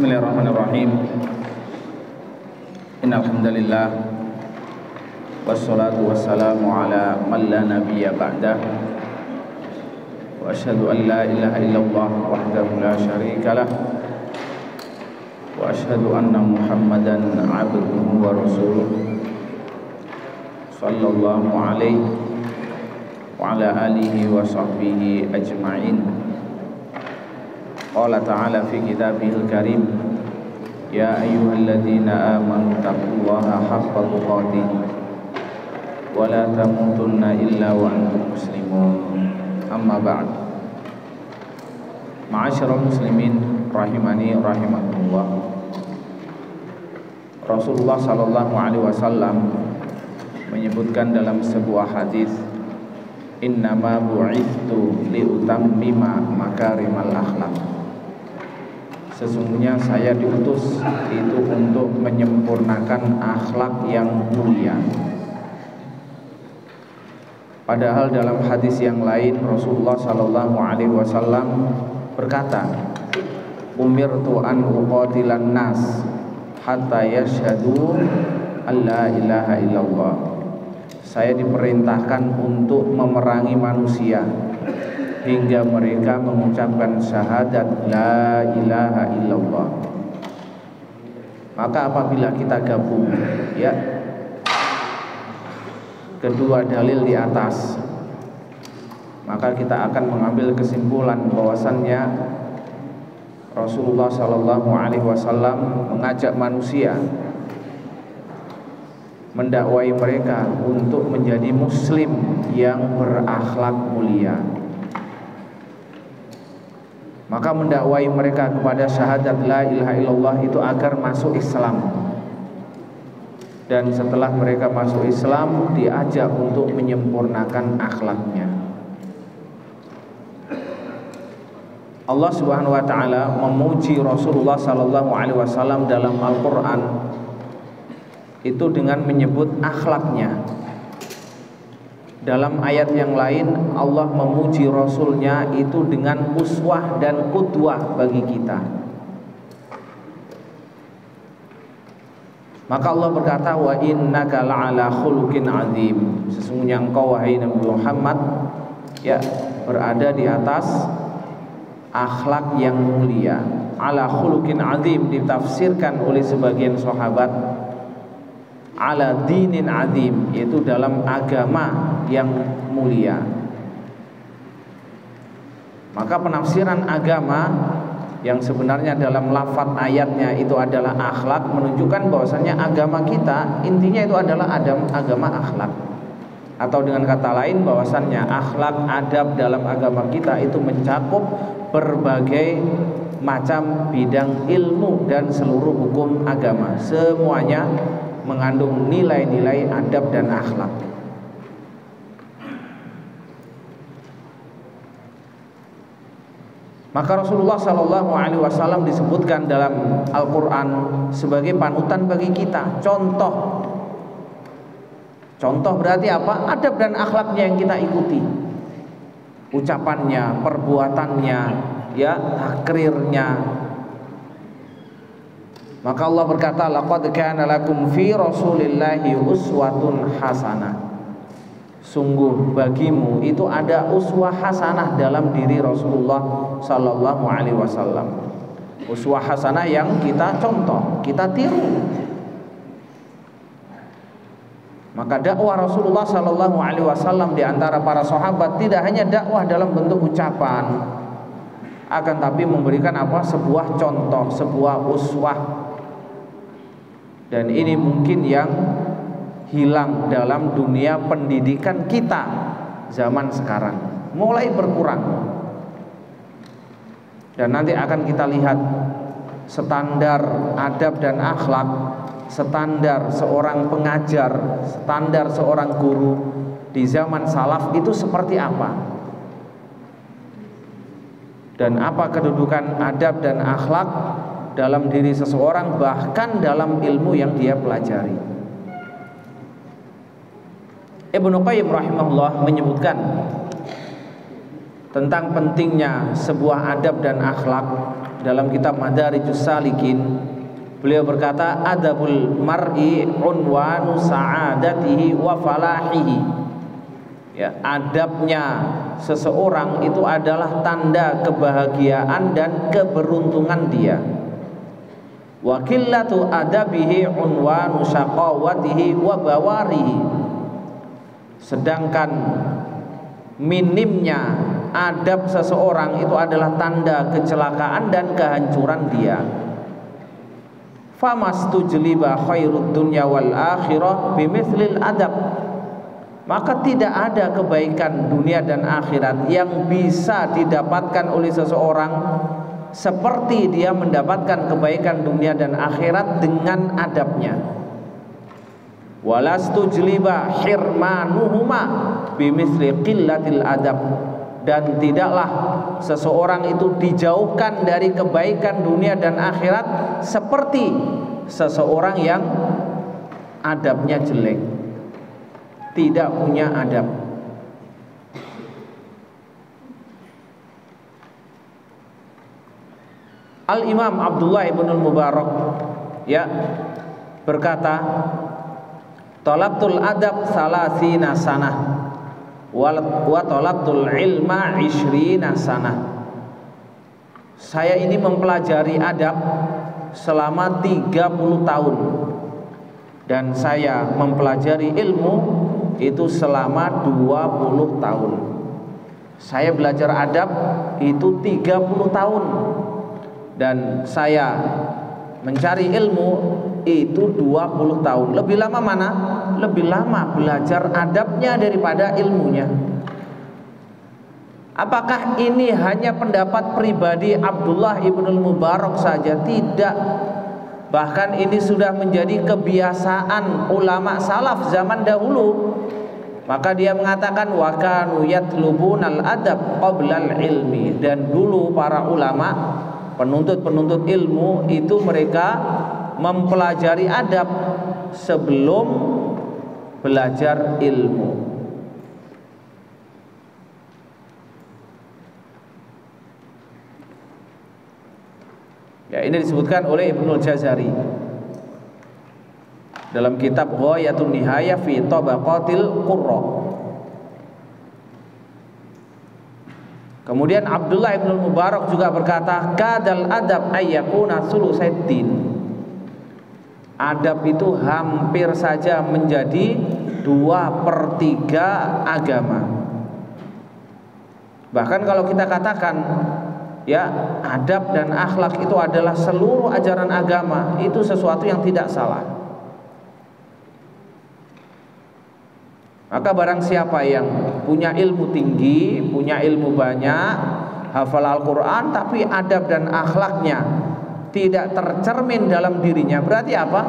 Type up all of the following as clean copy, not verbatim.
Bismillahirrahmanirrahim. Innal hamdalillah wassalatu wassalamu ala man la nabiyya ba'dah. Wa asyhadu an la ilaha illallah wahdahu la syarikalah. Wa asyhadu anna Muhammadan 'abduhu wa rasuluh. Sallallahu alaihi wa ala alihi wa sahbihi ajma'in. Qala ta'ala fi kitabihil karim, ya ayyuhalladzina amanu taqullaha haqqa tuqatih wa la tamutunna illa wa antum muslimun. Amma ba'd. Ma'asyiral muslimin rahimani rahimakumullah. Rasulullah sallallahu alaihi wasallam menyebutkan dalam sebuah hadis, innama bu'ithtu liutammima makarimal akhlak. Sesungguhnya saya diutus itu untuk menyempurnakan akhlak yang mulia. Padahal dalam hadis yang lain Rasulullah sallallahu alaihi wasallam berkata, umirtu an uqatilan nas hatta yashhadu alla ilaha illallah. Saya diperintahkan untuk memerangi manusia hingga mereka mengucapkan syahadat la ilaha illallah. Maka apabila kita gabung ya kedua dalil di atas, maka kita akan mengambil kesimpulan bahwasannya Rasulullah sallallahu alaihi wasallam mengajak manusia, mendakwai mereka untuk menjadi muslim yang berakhlak mulia. Maka mendakwai mereka kepada syahadat la ilaha illallah itu agar masuk Islam. Dan setelah mereka masuk Islam, diajak untuk menyempurnakan akhlaknya. Allah Subhanahu wa taala memuji Rasulullah sallallahu alaihi wasallam dalam Al-Qur'an itu dengan menyebut akhlaknya. Dalam ayat yang lain Allah memuji Rasulnya itu dengan uswah dan qudwah bagi kita. Maka Allah berkata, wa innaka la'ala khuluqin azim. Sesungguhnya engkau wahai Nabi Muhammad ya berada di atas akhlak yang mulia. Ala khuluqin azim ditafsirkan oleh sebagian sahabat ala dinin azim, yaitu dalam agama yang mulia. Maka penafsiran agama yang sebenarnya dalam lafaz ayatnya itu adalah akhlak, menunjukkan bahwasannya agama kita intinya itu adalah agama akhlak. Atau dengan kata lain bahwasannya akhlak adab dalam agama kita itu mencakup berbagai macam bidang ilmu dan seluruh hukum agama. Semuanya mengandung nilai-nilai adab dan akhlak. Maka Rasulullah sallallahu alaihi wasallam disebutkan dalam Al-Qur'an sebagai panutan bagi kita, contoh. Contoh berarti apa? Adab dan akhlaknya yang kita ikuti. Ucapannya, perbuatannya, ya, takrirnya. Maka Allah berkata, laqad kana lakum fi Rasulillahi uswatun hasanah. Sungguh bagimu itu ada uswah hasanah dalam diri Rasulullah sallallahu alaihi wasallam. Uswah hasanah yang kita contoh, kita tiru. Maka dakwah Rasulullah sallallahu alaihi wasallam di antara para sahabat tidak hanya dakwah dalam bentuk ucapan, akan tapi memberikan apa? Sebuah contoh, sebuah uswah. Dan ini mungkin yang hilang dalam dunia pendidikan kita zaman sekarang, mulai berkurang. Dan nanti akan kita lihat standar adab dan akhlak, standar seorang pengajar, standar seorang guru di zaman salaf itu seperti apa. Dan apa kedudukan adab dan akhlak dalam diri seseorang, bahkan dalam ilmu yang dia pelajari. Ibnu Qayyim rahimahullah menyebutkan tentang pentingnya sebuah adab dan akhlak dalam kitab Madarijus Salikin, beliau berkata, adabul mar'i unwanu sa'adatihi wa falahihi. Ya, adabnya seseorang itu adalah tanda kebahagiaan dan keberuntungan dia. Wa qillatu adabihi unwanu syaqawatihi wa bawarihi. Sedangkan minimnya adab seseorang itu adalah tanda kecelakaan dan kehancuran dia. Famastujliba khairud dunya wal akhirah bimithlil adab. Maka tidak ada kebaikan dunia dan akhirat yang bisa didapatkan oleh seseorang seperti dia mendapatkan kebaikan dunia dan akhirat dengan adabnya. Walastujliba hirmanuhuma bimithli qillatil adab. Dan tidaklah seseorang itu dijauhkan dari kebaikan dunia dan akhirat seperti seseorang yang adabnya jelek, tidak punya adab. Al-Imam Abdullah ibn al-Mubarak ya berkata, talabtul adab salasina sanah wa talabtul ilma 20 sanah. Saya ini mempelajari adab selama 30 tahun dan saya mempelajari ilmu itu selama 20 tahun. Saya belajar adab itu 30 tahun dan saya mencari ilmu itu 20 tahun. Lebih lama mana? Lebih lama belajar adabnya daripada ilmunya. Apakah ini hanya pendapat pribadi Abdullah ibnul Mubarak saja? Tidak. Bahkan ini sudah menjadi kebiasaan ulama salaf zaman dahulu. Maka dia mengatakan wa kanu yatlubunal adab qablal ilmi. Dan dulu para ulama, penuntut-penuntut ilmu itu mereka mempelajari adab sebelum belajar ilmu. Ya, ini disebutkan oleh Ibnul Jazari dalam kitab Ghayatun Nihayah fi Tabaqatil Qurra. Kemudian Abdullah ibn Mubarak juga berkata, kadal adab ayyakuna sulusaddin. Adab itu hampir saja menjadi 2/3 agama. Bahkan kalau kita katakan ya adab dan akhlak itu adalah seluruh ajaran agama, itu sesuatu yang tidak salah. Maka barang siapa yang punya ilmu tinggi, punya ilmu banyak, hafal Al-Quran, tapi adab dan akhlaknya tidak tercermin dalam dirinya, berarti apa?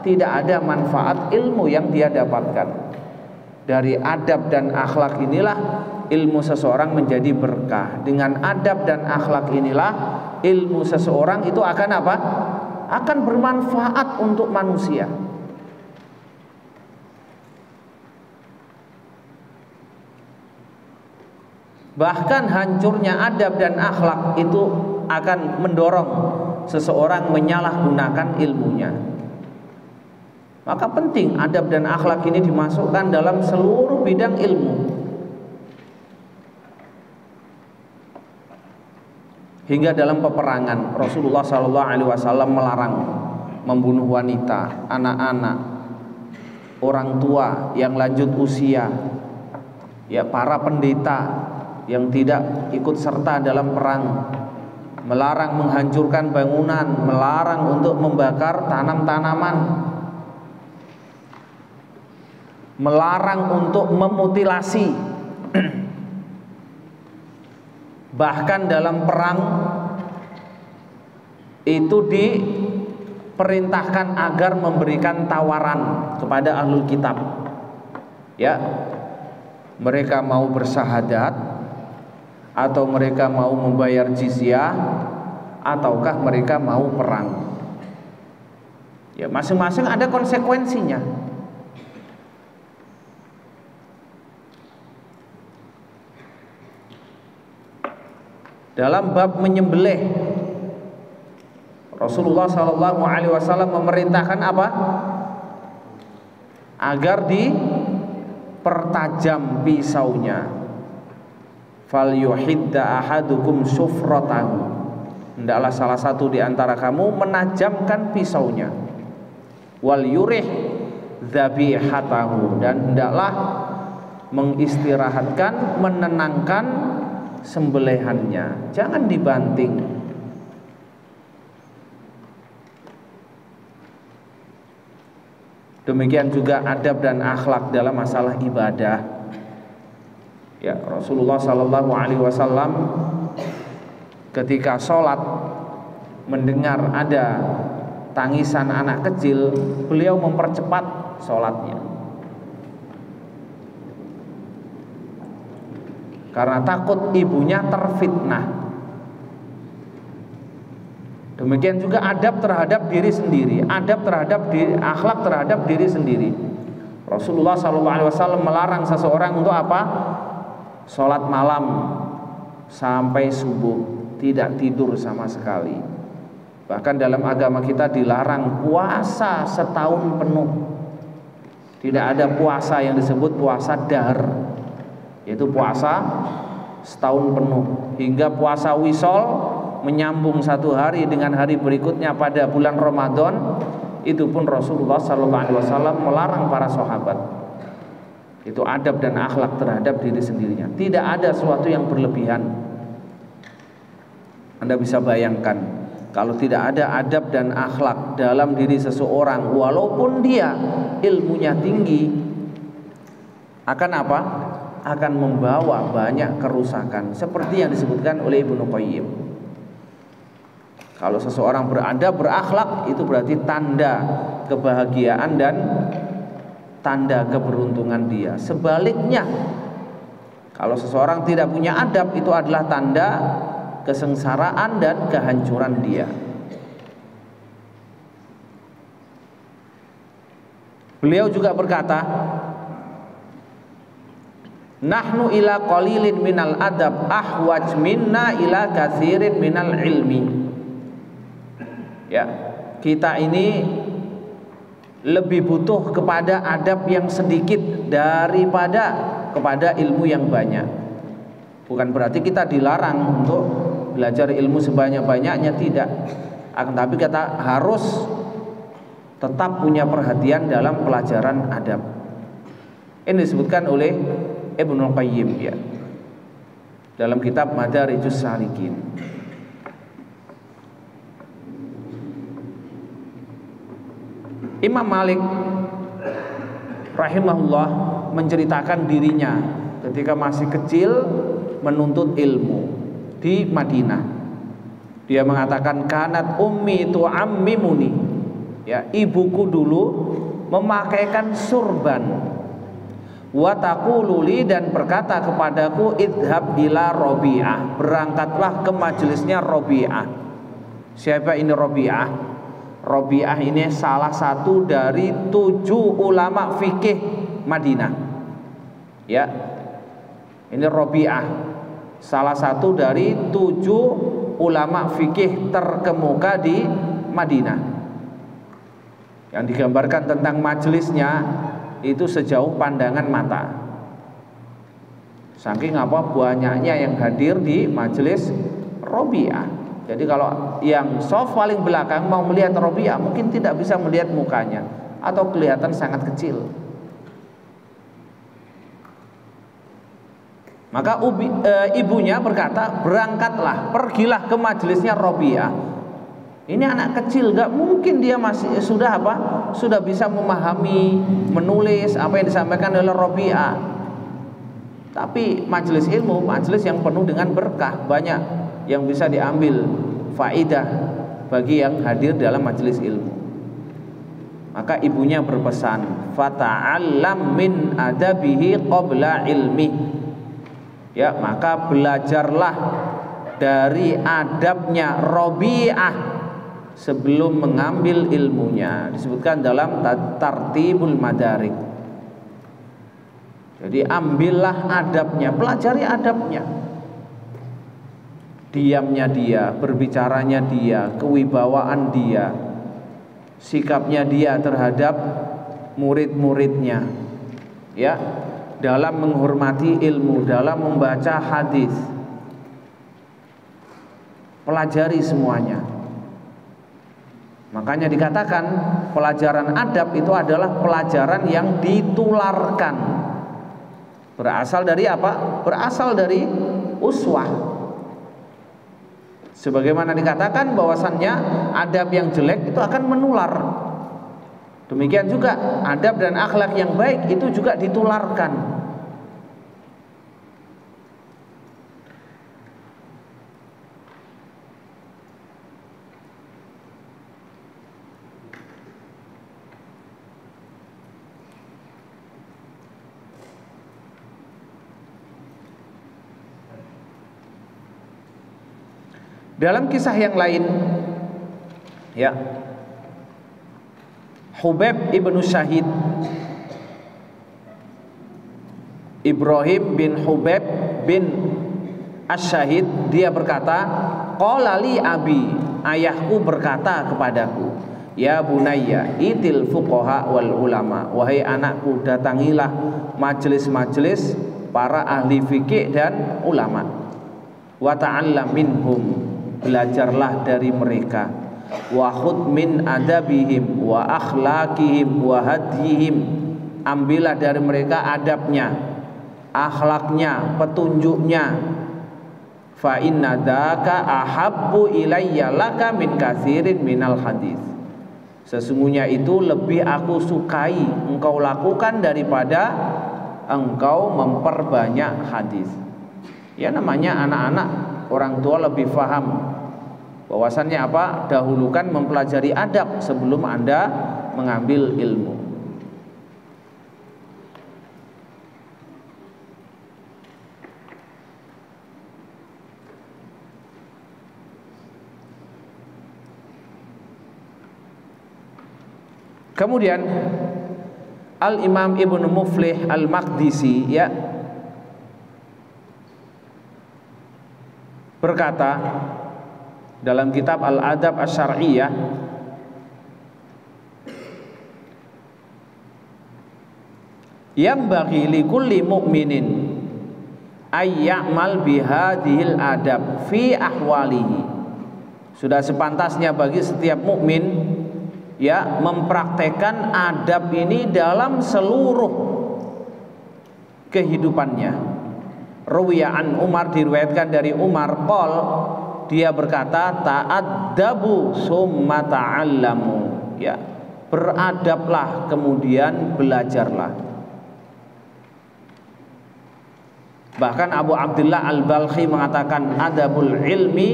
Tidak ada manfaat ilmu yang dia dapatkan. Dari adab dan akhlak inilah ilmu seseorang menjadi berkah. Dengan adab dan akhlak inilah ilmu seseorang itu akan apa? Akan bermanfaat untuk manusia. Bahkan hancurnya adab dan akhlak itu akan mendorong seseorang menyalahgunakan ilmunya. Maka penting adab dan akhlak ini dimasukkan dalam seluruh bidang ilmu. Hingga dalam peperangan Rasulullah SAW melarang membunuh wanita, anak-anak, orang tua yang lanjut usia, ya para pendeta yang tidak ikut serta dalam perang, melarang menghancurkan bangunan, melarang untuk membakar tanam-tanaman, melarang untuk memutilasi. Bahkan dalam perang itu diperintahkan agar memberikan tawaran kepada ahlul kitab. Ya, mereka mau bersahadat atau mereka mau membayar jizyah ataukah mereka mau perang. Ya, masing-masing ada konsekuensinya. Dalam bab menyembelih Rasulullah Shallallahu Alaihi Wasallam memerintahkan apa? Agar dipertajam pisaunya. Fal yuhidda ahadukum sufratahu. Hendaklah salah satu di antara kamu menajamkan pisaunya. Wal yurih dzabihatahu, dan hendaklah mengistirahatkan, menenangkan sembelihannya. Jangan dibanting. Demikian juga adab dan akhlak dalam masalah ibadah. Ya, Rasulullah Sallallahu Alaihi Wasallam ketika sholat mendengar ada tangisan anak kecil, beliau mempercepat sholatnya karena takut ibunya terfitnah. Demikian juga adab terhadap diri sendiri, adab terhadap diri, akhlak terhadap diri sendiri. Rasulullah SAW melarang seseorang untuk apa? Sholat malam sampai subuh, tidak tidur sama sekali. Bahkan dalam agama kita dilarang puasa setahun penuh. Tidak ada puasa yang disebut puasa dahr, yaitu puasa setahun penuh. Hingga puasa wisol, menyambung satu hari dengan hari berikutnya pada bulan Ramadan, itu pun Rasulullah SAW melarang para sahabat. Itu adab dan akhlak terhadap diri sendirinya. Tidak ada sesuatu yang berlebihan. Anda bisa bayangkan, kalau tidak ada adab dan akhlak dalam diri seseorang, walaupun dia ilmunya tinggi, akan apa? Akan membawa banyak kerusakan, seperti yang disebutkan oleh Ibnu Qayyim. Kalau seseorang beradab, berakhlak, itu berarti tanda kebahagiaan dan tanda keberuntungan dia. Sebaliknya, kalau seseorang tidak punya adab, itu adalah tanda kesengsaraan dan kehancuran dia. Beliau juga berkata, nahnu ila qalilin minal adab ahwaj minna ila katsirin minal ilmi. Ya, kita ini lebih butuh kepada adab yang sedikit daripada kepada ilmu yang banyak. Bukan berarti kita dilarang untuk belajar ilmu sebanyak-banyaknya, tidak. Akan tapi kita harus tetap punya perhatian dalam pelajaran adab. Ini disebutkan oleh Ibnu Qayyim, ya, dalam kitab Madarijus Salikin. Imam Malik rahimahullah menceritakan dirinya ketika masih kecil menuntut ilmu di Madinah. Dia mengatakan, kanat ummi tu'ammimuni, ya, ibuku dulu memakaikan surban, wa taqulu li, dan berkata kepadaku, idhab ila Rabi'ah, berangkatlah ke majelisnya Rabi'ah. Siapa ini Rabi'ah? Rabi'ah ini salah satu dari 7 ulama fikih Madinah. Ya, ini Rabi'ah, salah satu dari 7 ulama fikih terkemuka di Madinah. Yang digambarkan tentang majelisnya itu sejauh pandangan mata. Saking apa banyaknya yang hadir di majelis Rabi'ah. Jadi kalau yang soft paling belakang mau melihat Rabi'ah, mungkin tidak bisa melihat mukanya atau kelihatan sangat kecil. Maka ibunya berkata, berangkatlah, pergilah ke majelisnya Rabi'ah. Ini anak kecil, gak mungkin dia masih sudah bisa memahami, menulis apa yang disampaikan oleh Rabi'ah. Tapi majelis ilmu, majelis yang penuh dengan berkah, banyak yang bisa diambil faidah bagi yang hadir dalam majelis ilmu. Maka ibunya berpesan, fata'allam min adabihi qabla ilmi. Ya, maka belajarlah dari adabnya Rabi'ah sebelum mengambil ilmunya. Disebutkan dalam Tartibul Madarik. Jadi ambillah adabnya, pelajari adabnya. diamnya dia, berbicaranya dia, kewibawaan dia, sikapnya dia terhadap murid-muridnya, ya, dalam menghormati ilmu, dalam membaca hadis. Pelajari semuanya. Makanya dikatakan pelajaran adab itu adalah pelajaran yang ditularkan. Berasal dari apa? Berasal dari uswah. Sebagaimana dikatakan bahwasannya adab yang jelek itu akan menular. Demikian juga adab dan akhlak yang baik itu juga ditularkan. Dalam kisah yang lain, ya, Hubaib ibnu Syahid, Ibrahim bin Hubaib bin Asyahid, dia berkata, qala li abi, ayahku berkata kepadaku, ya bunayya itil fuqaha wal ulama, wahai anakku, datangilah majelis-majelis para ahli fikih dan ulama, wa ta'allam minhum, belajarlah dari mereka, wa khudh min adabihim wa akhlaqihim wa hadihim, ambillah dari mereka adabnya, akhlaknya, petunjuknya. Fa inna dzaka ahabbu ilayya laka min katsirin minal hadis, sesungguhnya itu lebih aku sukai engkau lakukan daripada engkau memperbanyak hadis. Ya, namanya anak-anak, orang tua lebih paham bahwasannya apa? Dahulukan mempelajari adab sebelum Anda mengambil ilmu. Kemudian Al-Imam Ibnu Muflih Al-Maqdisi, ya, berkata dalam kitab Al-Adab Asy-Syar'iyyah, yang bagi likulli mu'minin ayyamal bihadhil adab fi ahwalihi, sudah sepantasnya bagi setiap mukmin, ya, mempraktekkan adab ini dalam seluruh kehidupannya. Ruwiya an Umar, diriwayatkan dari Umar, qol, dia berkata, ta'addabu summa ta'allamu, ya, beradablah kemudian belajarlah. Bahkan Abu Abdullah Al-Balkhi mengatakan, adabul ilmi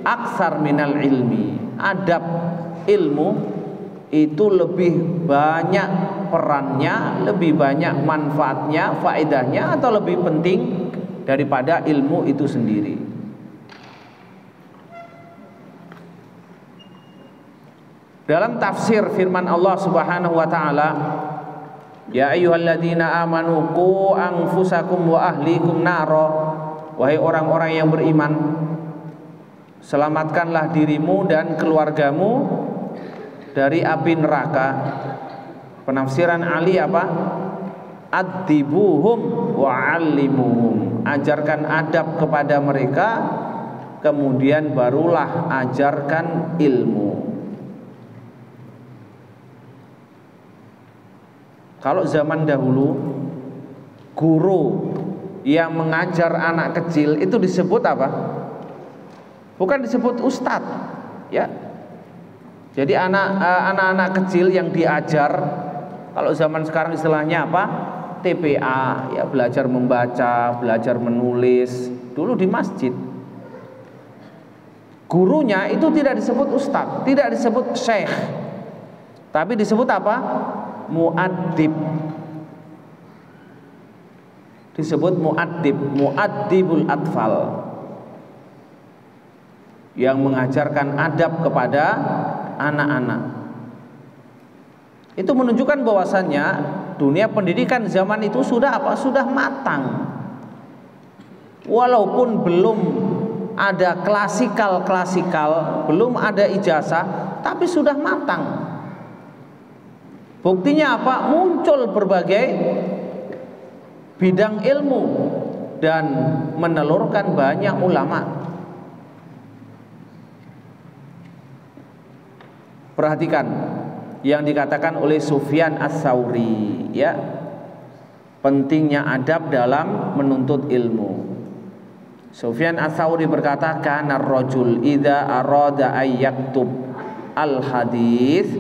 aksar minal ilmi, adab ilmu itu lebih banyak perannya, lebih banyak manfaatnya, faedahnya, atau lebih penting daripada ilmu itu sendiri. Dalam tafsir firman Allah Subhanahu wa taala, ya ayyuhalladzina amanu qu anfusakum wa ahlikum naro, wahai orang-orang yang beriman, selamatkanlah dirimu dan keluargamu dari api neraka. Penafsiran Ali apa? Adibuhum wa 'allimuhum, ajarkan adab kepada mereka, kemudian barulah ajarkan ilmu. Kalau zaman dahulu, guru yang mengajar anak kecil itu disebut apa? Bukan disebut ustadz, ya. Jadi anak-anak kecil yang diajar, kalau zaman sekarang istilahnya apa? TPA, ya, belajar membaca, belajar menulis. Dulu di masjid, gurunya itu tidak disebut ustadz, tidak disebut syekh, tapi disebut apa? Muaddib. Disebut muaddib, muaddibul atfal, yang mengajarkan adab kepada anak-anak. Itu menunjukkan bahwasannya dunia pendidikan zaman itu sudah apa? Sudah matang. Walaupun belum ada klasikal, belum ada ijazah, tapi sudah matang. Buktinya apa? Muncul berbagai bidang ilmu dan menelurkan banyak ulama. Perhatikan yang dikatakan oleh Sufyan Ats-Tsauri, ya, pentingnya adab dalam menuntut ilmu. Sufyan Ats-Tsauri berkata, kana ar-rajul idza arada ay yaktub al-hadits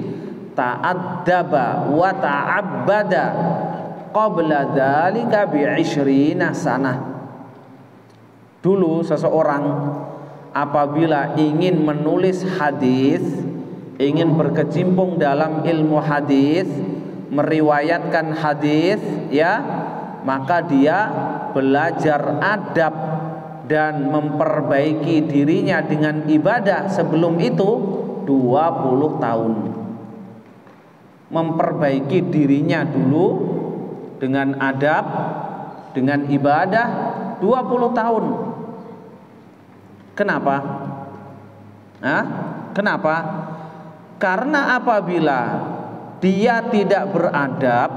ta'addaba wa ta'abbada qabla dzalika bi'20 sanah. Dulu seseorang apabila ingin menulis hadis, ingin berkecimpung dalam ilmu hadis, meriwayatkan hadis, ya, maka dia belajar adab dan memperbaiki dirinya dengan ibadah sebelum itu 20 tahun. Memperbaiki dirinya dulu dengan adab, dengan ibadah 20 tahun. Kenapa? Kenapa? Karena apabila dia tidak beradab,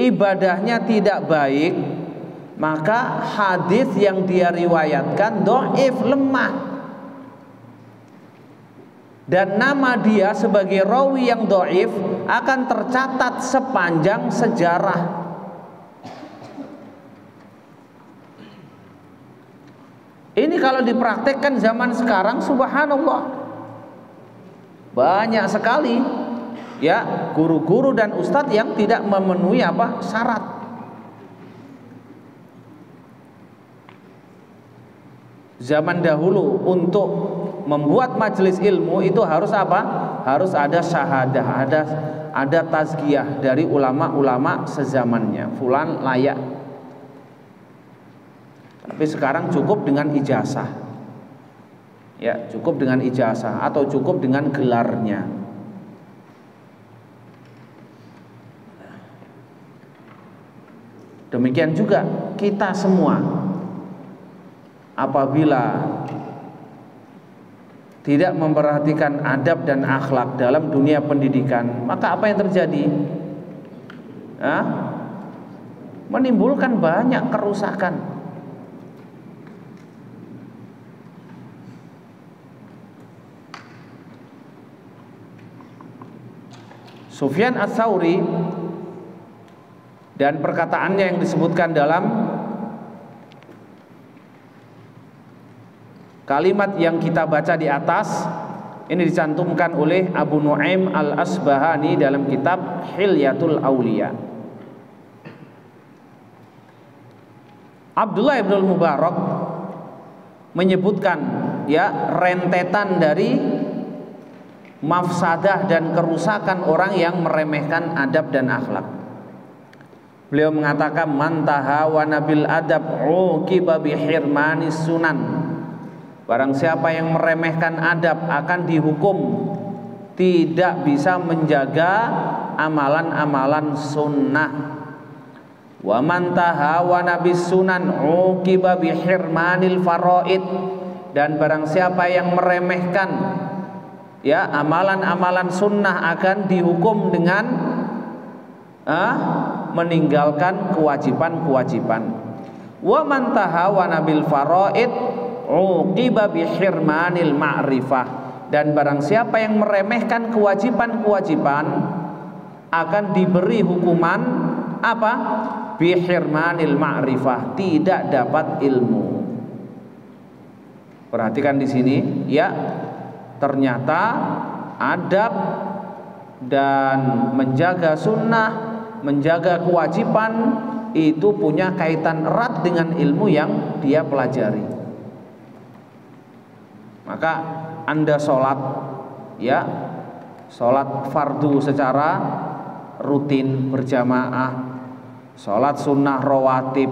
ibadahnya tidak baik, maka hadis yang dia riwayatkan dhaif, lemah. Dan nama dia sebagai rawi yang dhaif akan tercatat sepanjang sejarah. Ini kalau dipraktekkan zaman sekarang, subhanallah, banyak sekali, ya, guru-guru dan ustadz yang tidak memenuhi syarat. Zaman dahulu untuk membuat majelis ilmu itu harus apa? Harus ada syahadah, ada tazkiyah dari ulama-ulama sezamannya. Fulan layak. Tapi sekarang cukup dengan ijazah. Ya, cukup dengan ijazah atau cukup dengan gelarnya. Demikian juga kita semua. Apabila tidak memperhatikan adab dan akhlak dalam dunia pendidikan, maka apa yang terjadi? Menimbulkan banyak kerusakan. Sufyan Ats-Tsauri dan perkataannya yang disebutkan dalam kalimat yang kita baca di atas ini dicantumkan oleh Abu Nu'aim Al-Asbahani dalam kitab Hilyatul Auliya. Abdullah ibn Mubarak menyebutkan, ya, rentetan dari mafsadah dan kerusakan orang yang meremehkan adab dan akhlak. Beliau mengatakan, man tahawana bil adab uqiba bi hirmanis sunan. Barang siapa yang meremehkan adab akan dihukum tidak bisa menjaga amalan-amalan sunnah. Wa man tahawana bis sunan uqiba bi hirmanil faraid. Dan barang siapa yang meremehkan, ya, amalan-amalan sunnah akan dihukum dengan meninggalkan kewajiban-kewajiban. Wa man tahawana bil faraid uqiba bi hirmanil ma'rifah. Dan barang siapa yang meremehkan kewajiban-kewajiban akan diberi hukuman apa? Bi hirmanil ma'rifah, tidak dapat ilmu. Perhatikan di sini, ya, ternyata adab dan menjaga sunnah, menjaga kewajiban itu punya kaitan erat dengan ilmu yang dia pelajari. Maka Anda sholat, ya, sholat fardu secara rutin berjamaah, sholat sunnah rawatib,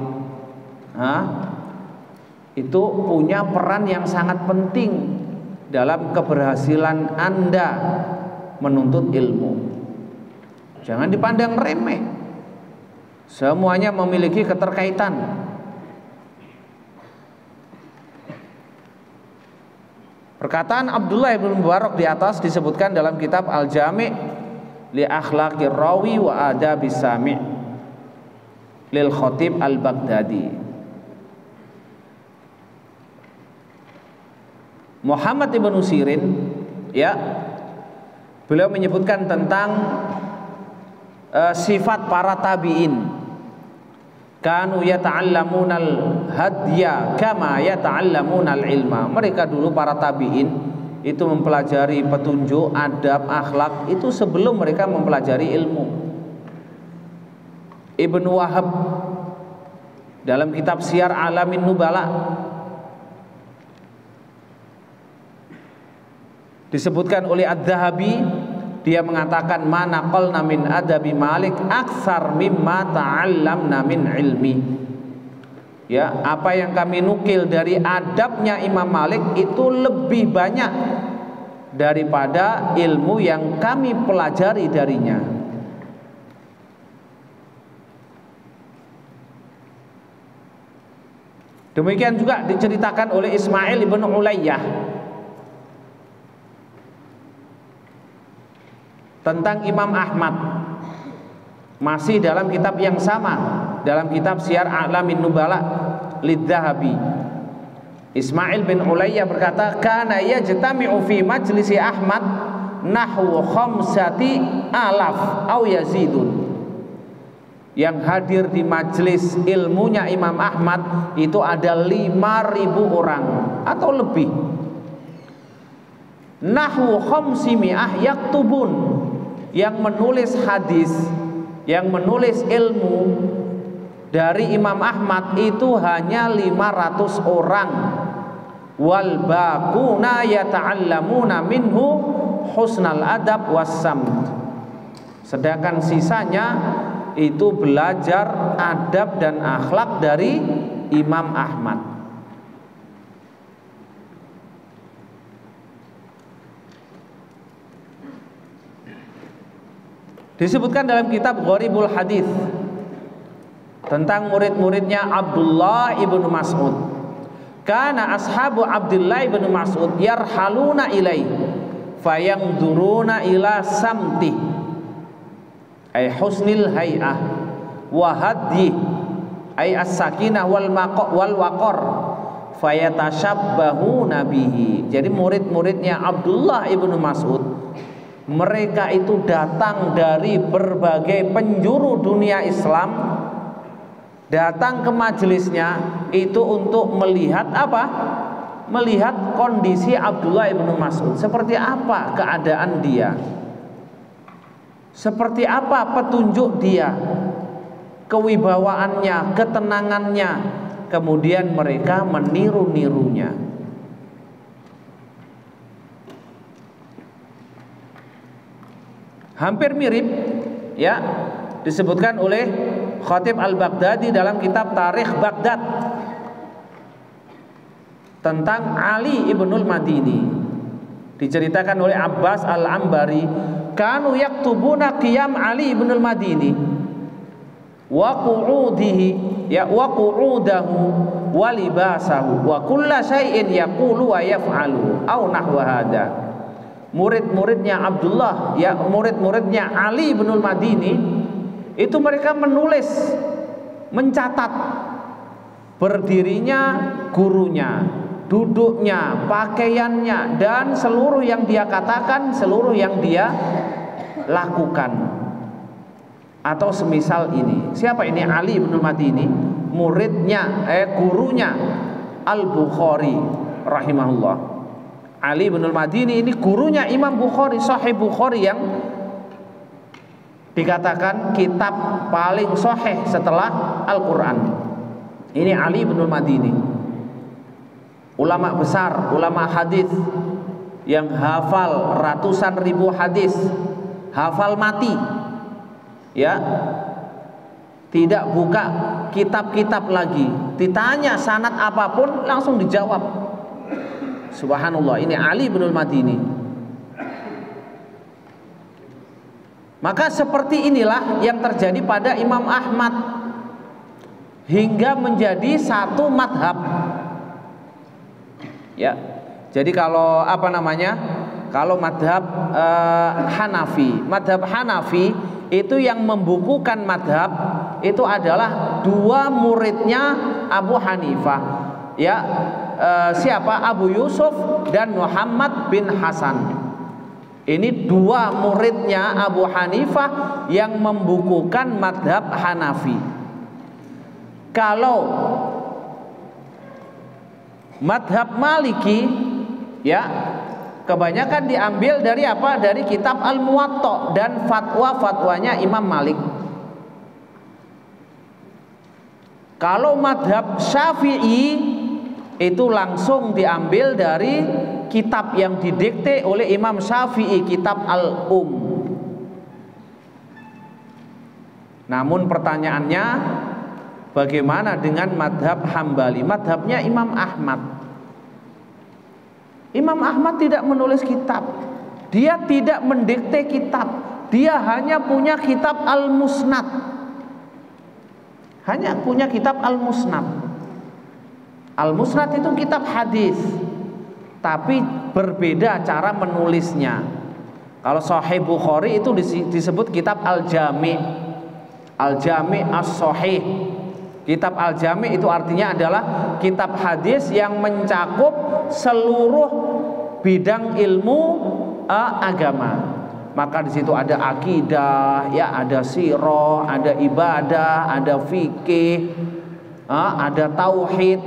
itu punya peran yang sangat penting dalam keberhasilan Anda menuntut ilmu. Jangan dipandang remeh. Semuanya memiliki keterkaitan. Perkataan Abdullah bin Mubarak di atas disebutkan dalam kitab Al-Jami' li akhlaqir rawi wa adabis sami' lil Khatib Al-Baghdadi. Muhammad ibn Sirin, ya, beliau menyebutkan tentang sifat para tabi'in. Kanu yata'allamunal hadya kama yata'allamunal ilma. Mereka dulu para tabi'in itu mempelajari petunjuk, adab, akhlak itu sebelum mereka mempelajari ilmu. Ibnu Wahab dalam kitab Syiar Alamin Nubala disebutkan oleh Adz-Dzahabi, dia mengatakan mana qalna min adabi Malik aksar mimma ta'allamna min ilmi. Ya, apa yang kami nukil dari adabnya Imam Malik itu lebih banyak daripada ilmu yang kami pelajari darinya. Demikian juga diceritakan oleh Ismail ibn Ulayyah tentang Imam Ahmad, masih dalam kitab yang sama, dalam kitab Syiar A'lamin Nubala lidz-Dzahabi. Ismail bin Ulayyah berkata, kana yajtami'u fi majlisi Ahmad nahwu khamsati alaf au yazidun. Yang hadir di majelis ilmunya Imam Ahmad itu ada 5.000 orang atau lebih. Nahwu khamsimi'ah yaktubun, yang menulis hadis, yang menulis ilmu dari Imam Ahmad itu hanya 500 orang. Wal baquna yata'allamuna minhu husnal adab wassamt. Sedangkan sisanya itu belajar adab dan akhlak dari Imam Ahmad. Disebutkan dalam kitab Gharibul Hadits tentang murid-muridnya Abdullah ibnu Mas'ud. Kana ashabu Abdullah ibnu Mas'ud yarhaluna ilai fayangduruna ila samti ay husnil hay'ah wa hadyi ay as-sakinah wal waqar fayatashabbahuna bihi. Jadi murid-muridnya Abdullah ibnu Mas'ud, mereka itu datang dari berbagai penjuru dunia Islam, datang ke majelisnya itu untuk melihat apa? Melihat kondisi Abdullah ibnu Mas'ud, seperti apa keadaan dia, seperti apa petunjuk dia, kewibawaannya, ketenangannya. Kemudian mereka meniru-nirunya. Hampir mirip, ya, disebutkan oleh Khatib Al-Baghdadi dalam kitab Tarikh Baghdad tentang Ali ibnul Madini. Diceritakan oleh Abbas Al-Ambari, kanu yaktubuna qiyam Ali ibnul Madini wa qu'udihi, ya, wa qu'udahu wa libasahu wa kulla syai'in yaqulu wa yaf'alu au nahwa hadza. Murid-muridnya Abdullah, ya, murid-muridnya Ali bin Madini itu mereka menulis, mencatat berdirinya gurunya, duduknya, pakaiannya, dan seluruh yang dia katakan, seluruh yang dia lakukan. Atau semisal ini. Siapa ini? Ali bin Madini, muridnya, gurunya Al-Bukhari rahimahullah. Ali bin Madini ini gurunya Imam Bukhari, Sahih Bukhari yang dikatakan kitab paling sahih setelah Al-Quran. Ini Ali bin Madini, ulama besar, ulama hadis yang hafal ratusan ribu hadis, hafal mati, ya, tidak buka kitab-kitab lagi, ditanya sanad apapun langsung dijawab. Subhanallah, ini Ali bin Madini. Maka seperti inilah yang terjadi pada Imam Ahmad hingga menjadi satu madhab. Ya, Jadi kalau apa namanya? Kalau madhab madhab Hanafi itu yang membukukan madhab itu adalah dua muridnya Abu Hanifah, ya, siapa? Abu Yusuf dan Muhammad bin Hasan. Ini dua muridnya Abu Hanifah yang membukukan madhab Hanafi. Kalau madhab Maliki, ya, kebanyakan diambil dari apa? Dari kitab Al-Muwatta dan fatwa-fatwanya Imam Malik. Kalau madhab Syafi'i itu langsung diambil dari kitab yang didikte oleh Imam Syafi'i, kitab Namun pertanyaannya, bagaimana dengan madhab Hambali? Madhabnya Imam Ahmad. Imam Ahmad tidak menulis kitab, dia tidak mendikte kitab, dia hanya punya kitab Al-Musnad, hanya punya kitab Al-Musnad. Al-Musnad itu kitab hadis, tapi berbeda cara menulisnya. Kalau Sahih Bukhari itu disebut kitab Al-Jami', Al-Jami' As-Sahih. Kitab Al-Jami' itu artinya adalah kitab hadis yang mencakup seluruh bidang ilmu agama. Maka di situ ada akidah, ya, ada sirah, ada ibadah, ada fikih, ada tauhid,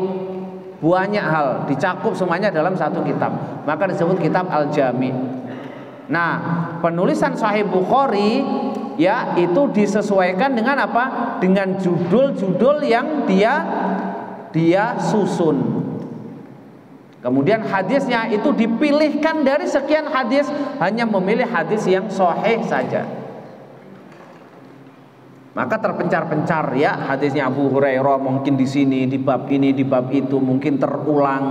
banyak hal dicakup semuanya dalam satu kitab. Maka disebut kitab Al-Jami'. Nah, penulisan Sahih Bukhari, ya, itu disesuaikan dengan apa? Dengan judul-judul yang dia susun. Kemudian hadisnya itu dipilihkan dari sekian hadis, hanya memilih hadis yang sahih saja. Maka terpencar-pencar, ya, hadisnya Abu Hurairah mungkin di sini, di bab ini, di bab itu, mungkin terulang.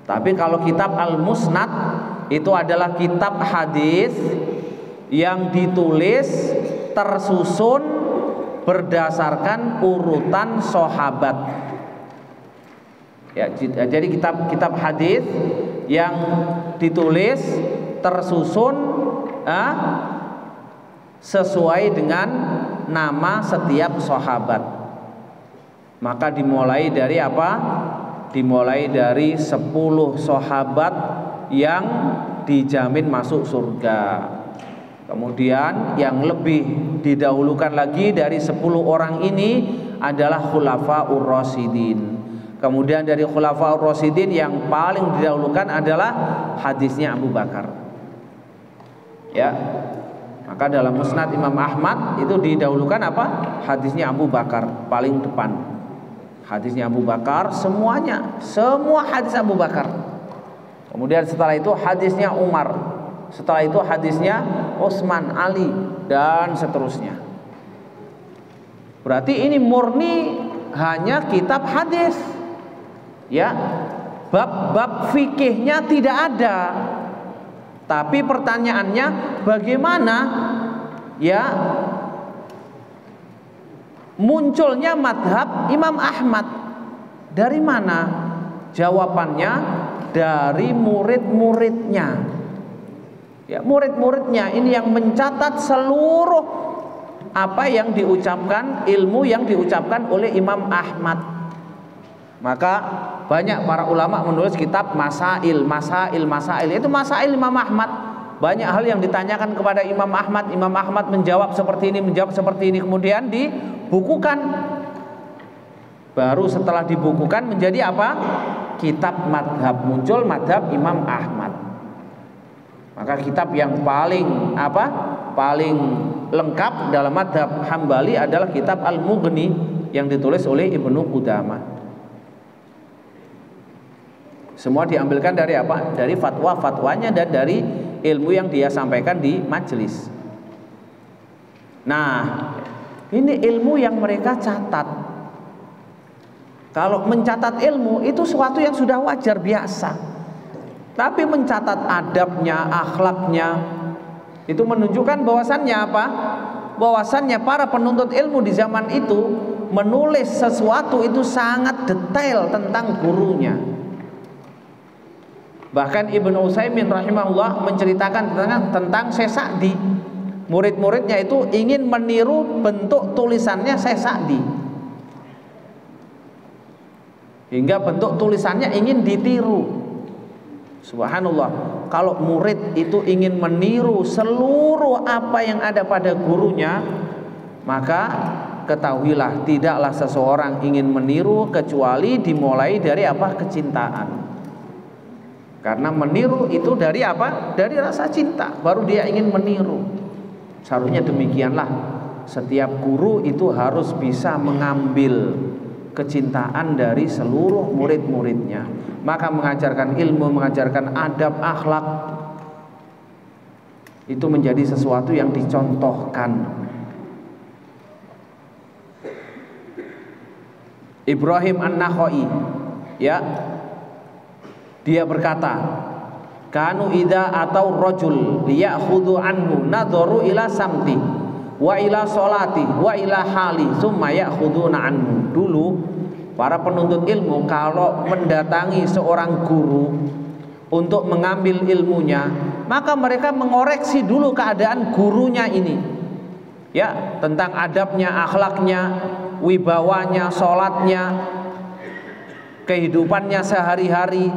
Tapi kalau kitab Al-Musnad itu adalah kitab hadis yang ditulis tersusun berdasarkan urutan sahabat. Ya, jadi kitab hadis yang ditulis tersusun sesuai dengan nama setiap sahabat. Maka dimulai dari apa? Dimulai dari 10 sahabat yang dijamin masuk surga. Kemudian yang lebih didahulukan lagi dari 10 orang ini adalah Khulafaur Rasyidin. Kemudian dari Khulafaur Rasyidin yang paling didahulukan adalah hadisnya Abu Bakar. Ya. Maka dalam Musnad Imam Ahmad itu didahulukan apa? Hadisnya Abu Bakar paling depan. Hadisnya Abu Bakar semuanya, semua hadis Abu Bakar. Kemudian setelah itu hadisnya Umar, setelah itu hadisnya Utsman, Ali, dan seterusnya. Berarti ini murni hanya kitab hadis, ya. Bab-bab fikihnya tidak ada. Tapi pertanyaannya, bagaimana, ya, munculnya madhab Imam Ahmad? Dari mana? Jawabannya dari murid-muridnya. Ya, murid-muridnya ini yang mencatat seluruh apa yang diucapkan, ilmu yang diucapkan oleh Imam Ahmad. Maka banyak para ulama menulis kitab Masail. Itu Masail Imam Ahmad. Banyak hal yang ditanyakan kepada Imam Ahmad. Imam Ahmad menjawab seperti ini, menjawab seperti ini. Kemudian dibukukan. Baru setelah dibukukan menjadi apa? Kitab madhab. Muncul madhab Imam Ahmad. Maka kitab yang paling apa? Paling lengkap dalam madhab Hambali adalah kitab Al-Mughni yang ditulis oleh Ibnu Qudamah. Semua diambilkan dari apa? Dari fatwa-fatwanya dan dari ilmu yang dia sampaikan di majelis. Nah, ini ilmu yang mereka catat. Kalau mencatat ilmu itu sesuatu yang sudah wajar biasa. Tapi mencatat adabnya, akhlaknya, itu menunjukkan bahwasannya apa? Bahwasannya para penuntut ilmu di zaman itu menulis sesuatu itu sangat detail tentang gurunya. Bahkan Ibnu Utsaimin rahimahullah menceritakan tentang Syekh Sa'di. Murid-muridnya itu ingin meniru bentuk tulisannya Syekh Sa'di, hingga bentuk tulisannya ingin ditiru. Subhanallah, kalau murid itu ingin meniru seluruh apa yang ada pada gurunya, maka ketahuilah tidaklah seseorang ingin meniru kecuali dimulai dari apa? Kecintaan. Karena meniru itu dari apa? Dari rasa cinta, baru dia ingin meniru. Seharusnya demikianlah setiap guru itu harus bisa mengambil kecintaan dari seluruh murid-muridnya. Maka mengajarkan ilmu, mengajarkan adab, akhlak itu menjadi sesuatu yang dicontohkan. Ibrahim An-Nakhai, ya, dia berkata, kanu idza atau rajul liya'khudhu anhu nadharu ila samti wa ila solati wa ila hali summa ya'khuduna anhu. Dulu para penuntut ilmu kalau mendatangi seorang guru untuk mengambil ilmunya, maka mereka mengoreksi dulu keadaan gurunya ini, ya, tentang adabnya, akhlaknya, wibawanya, sholatnya, kehidupannya sehari-hari.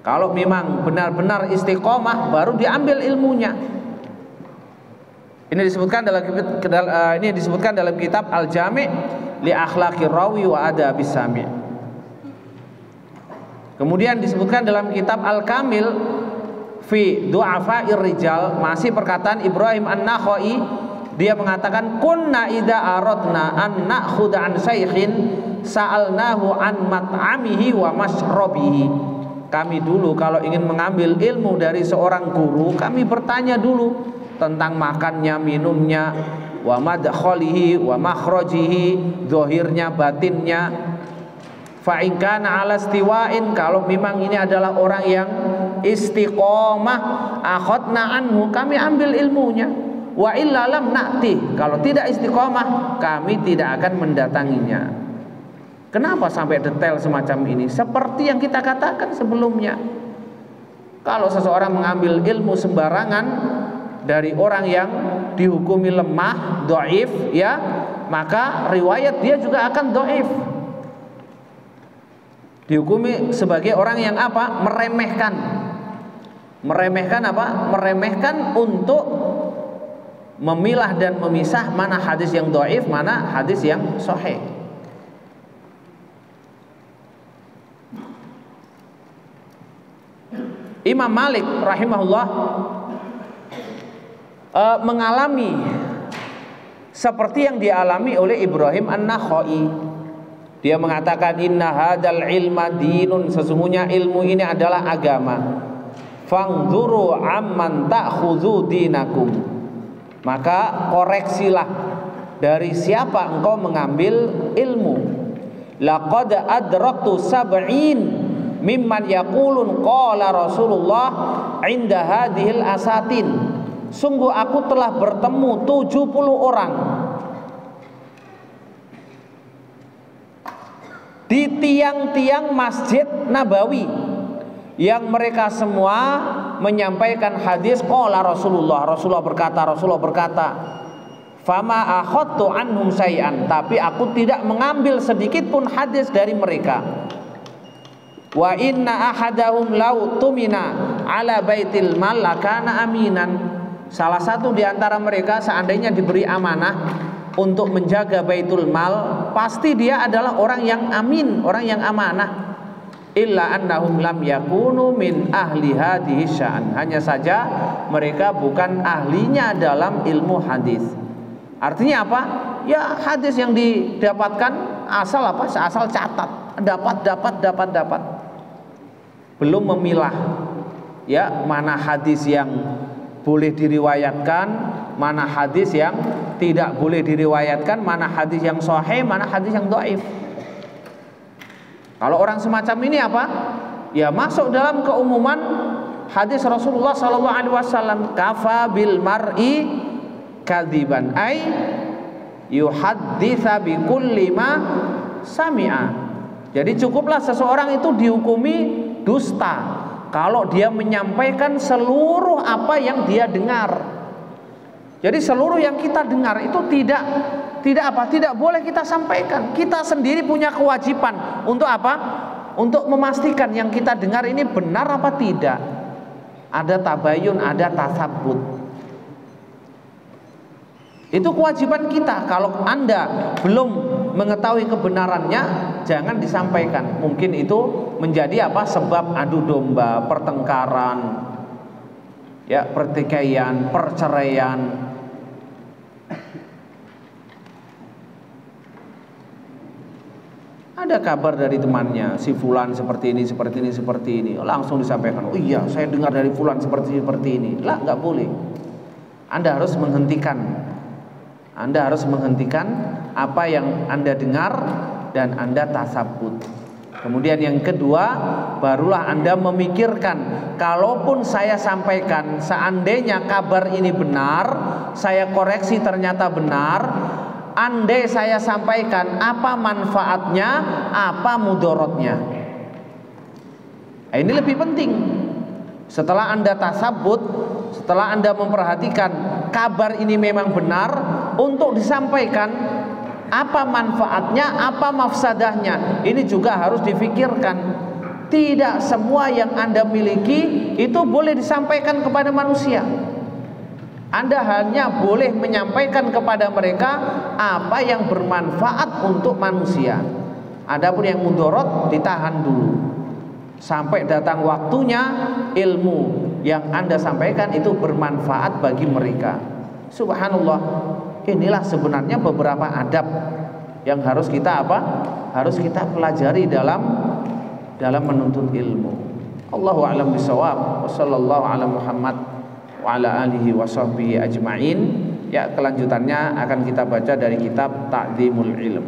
Kalau memang benar-benar istiqomah, baru diambil ilmunya. Ini disebutkan dalam kitab Al-Jami' li akhlaqir rawi wa adabis sami'. Kemudian disebutkan dalam kitab Al-Kamil fi du'afa'ir rijal, masih perkataan Ibrahim An-Nakhai. Dia mengatakan, kunna idza aradna an na'khudha an syaikhin sa'alnahu an mat'amihi wa mashrabihi. Kami dulu kalau ingin mengambil ilmu dari seorang guru, kami bertanya dulu tentang makannya, minumnya, wa madkhalihi wa makhrajihi, zahirnya, batinnya. Fa in kana ala istiwa'in, kalau memang ini adalah orang yang istiqomah, akhadna anhu, kami ambil ilmunya. Wa illa lam na'ti, kalau tidak istiqomah, kami tidak akan mendatanginya. Kenapa sampai detail semacam ini? Seperti yang kita katakan sebelumnya, kalau seseorang mengambil ilmu sembarangan dari orang yang dihukumi lemah, dhaif, ya, maka riwayat dia juga akan dhaif. Dihukumi sebagai orang yang apa? Meremehkan. Meremehkan apa? Meremehkan untuk memilah dan memisah mana hadis yang dhaif, mana hadis yang sahih. Imam Malik rahimahullah mengalami seperti yang dialami oleh Ibrahim An-Nakhai. Dia mengatakan, inna hadzal ilma dinun, sesungguhnya ilmu ini adalah agama. Fangzuru amman ta'khudhu dinakum, maka koreksilah dari siapa engkau mengambil ilmu. Laqad adraktu sab'in mimman yaqulun qala Rasulullah inda hadhil asatin. Sungguh aku telah bertemu 70 orang di tiang-tiang Masjid Nabawi yang mereka semua menyampaikan hadis qala Rasulullah. Rasulullah berkata, fama akhadtu anhum syai'an, tapi aku tidak mengambil sedikit pun hadis dari mereka. Wa inna ahadahum law tumina ala baitil mal lakana aminan. Salah satu di antara mereka seandainya diberi amanah untuk menjaga baitul mal, pasti dia adalah orang yang amin, orang yang amanah. Illa annahum lam yakunu min ahli hadhihi sya'an. Hanya saja mereka bukan ahlinya dalam ilmu hadis. Artinya apa? Ya hadis yang didapatkan asal apa? Asal catat, dapat. Belum memilah, ya, mana hadis yang boleh diriwayatkan, mana hadis yang tidak boleh diriwayatkan, mana hadis yang sahih, mana hadis yang dhaif. Kalau orang semacam ini apa? Ya masuk dalam keumuman hadis Rasulullah SAW, kafa bil mar'i kadziban, ai yuhadditsa bi kulli ma sami'a. Jadi cukuplah seseorang itu dihukumi dusta kalau dia menyampaikan seluruh apa yang dia dengar. Jadi seluruh yang kita dengar itu tidak boleh kita sampaikan. Kita sendiri punya kewajiban untuk apa? Untuk memastikan yang kita dengar ini benar apa tidak. Ada tabayun, ada tasabbut. Itu kewajiban kita. Kalau Anda belum mengetahui kebenarannya, jangan disampaikan. Mungkin itu menjadi apa? Sebab adu domba, pertengkaran, ya, pertikaian, perceraian. Ada kabar dari temannya, si fulan seperti ini, seperti ini, seperti ini. Langsung disampaikan, oh iya saya dengar dari fulan seperti ini. Lah, nggak boleh. Anda harus menghentikan. Anda harus menghentikan apa yang Anda dengar dan Anda tasabbut. Kemudian yang kedua, barulah Anda memikirkan, kalaupun saya sampaikan, seandainya kabar ini benar, saya koreksi ternyata benar, andai saya sampaikan, apa manfaatnya, apa mudorotnya. Nah, ini lebih penting. Setelah Anda tasabbut, setelah Anda memperhatikan kabar ini memang benar, untuk disampaikan, apa manfaatnya, apa mafsadahnya, ini juga harus difikirkan. Tidak semua yang Anda miliki itu boleh disampaikan kepada manusia. Anda hanya boleh menyampaikan kepada mereka apa yang bermanfaat untuk manusia. Adapun yang mudorot ditahan dulu sampai datang waktunya ilmu yang Anda sampaikan itu bermanfaat bagi mereka. Subhanallah, inilah sebenarnya beberapa adab yang harus kita harus kita pelajari dalam menuntut ilmu. Allahu a'lam bishawab. Wassallallahu ala Muhammad wa ala alihi wa sahbihi ajma'in. Ya, kelanjutannya akan kita baca dari kitab Ta'dzimul Ilm.